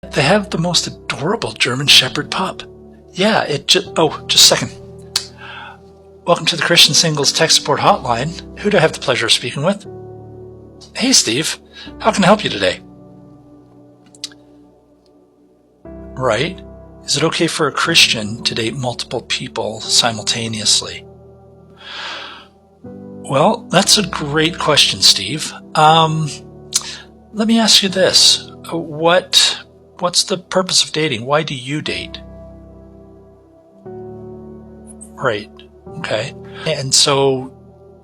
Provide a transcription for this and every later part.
They have the most adorable German Shepherd pup. Yeah, just a second. Welcome to the Christian Singles Tech Support Hotline. Who do I have the pleasure of speaking with? Hey, Steve. How can I help you today? Right. Is it okay for a Christian to date multiple people simultaneously? Well, that's a great question, Steve. Let me ask you this. What's the purpose of dating? Why do you date? Right. Okay. And so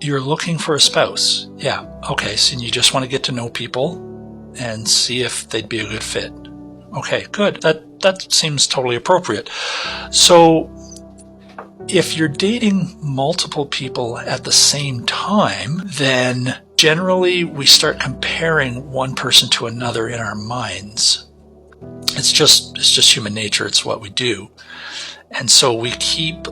you're looking for a spouse. Yeah. Okay. So you just want to get to know people and see if they'd be a good fit. Okay, good. That seems totally appropriate. So if you're dating multiple people at the same time, then generally we start comparing one person to another in our minds. It's just human nature. It's what we do. And so we keep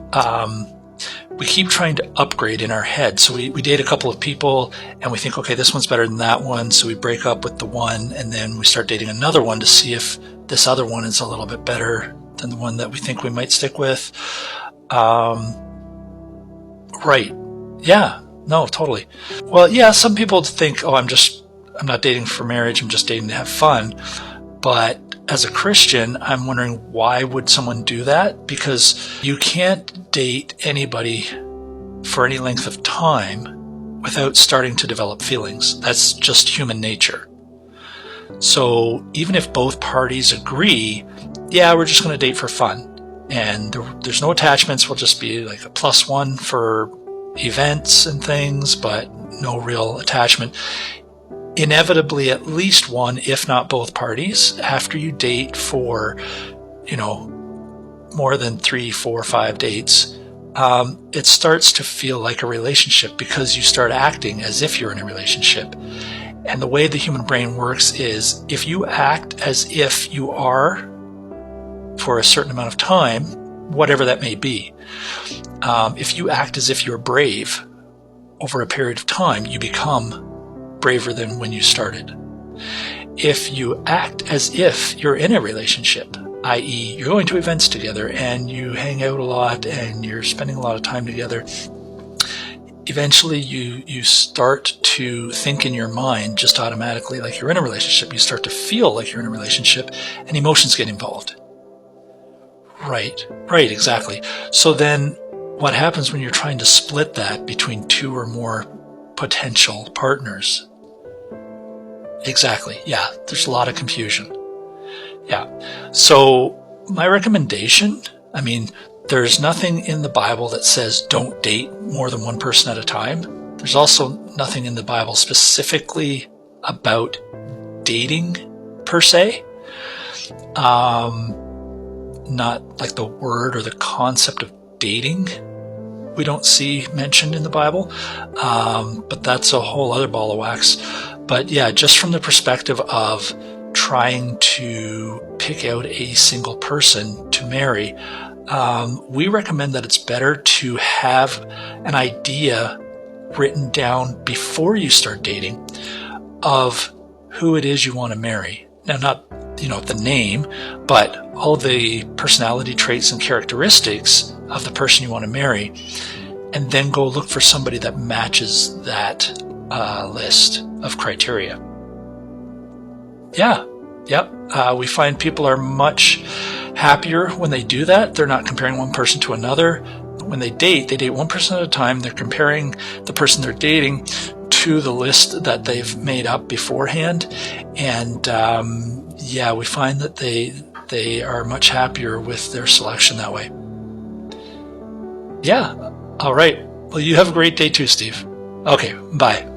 trying to upgrade in our head. So we date a couple of people and we think, okay, this one's better than that one. So we break up with the one and then we start dating another one to see if this other one is a little bit better than the one that we think we might stick with. Right. Yeah. No, totally. Well, yeah, some people think, I'm not dating for marriage. I'm just dating to have fun. But as a Christian, I'm wondering, why would someone do that? Because you can't date anybody for any length of time without starting to develop feelings. That's just human nature. So even if both parties agree, yeah, we're just going to date for fun, and there's no attachments, we'll just be like a +1 for events and things, but no real attachment. Inevitably, at least one, if not both parties, after you date for, more than 3, 4, 5 dates, it starts to feel like a relationship because you start acting as if you're in a relationship. And the way the human brain works is, if you act as if you are for a certain amount of time, whatever that may be, if you act as if you're brave over a period of time, you become braver than when you started. If you act as if you're in a relationship, i.e. you're going to events together and you hang out a lot and you're spending a lot of time together, eventually you start to think in your mind just automatically like you're in a relationship. You start to feel like you're in a relationship and emotions get involved. Right, exactly. So then what happens when you're trying to split that between 2 or more potential partners? Exactly. Yeah, there's a lot of confusion. Yeah. So my recommendation, there's nothing in the Bible that says don't date more than one person at a time. There's also nothing in the Bible specifically about dating per se. Not like the word or the concept of dating we don't see mentioned in the Bible, but that's a whole other ball of wax. But yeah, just from the perspective of trying to pick out a single person to marry, we recommend that it's better to have an idea written down before you start dating of who it is you want to marry. Now, not the name, but all the personality traits and characteristics of the person you want to marry, and then go look for somebody that matches that list of criteria. Yeah, yep. We find people are much happier when they do that. They're not comparing one person to another. When they date one person at a time. They're comparing the person they're dating to the list that they've made up beforehand. And we find that they are much happier with their selection that way. Yeah. All right. Well, you have a great day too, Steve. Okay. Bye.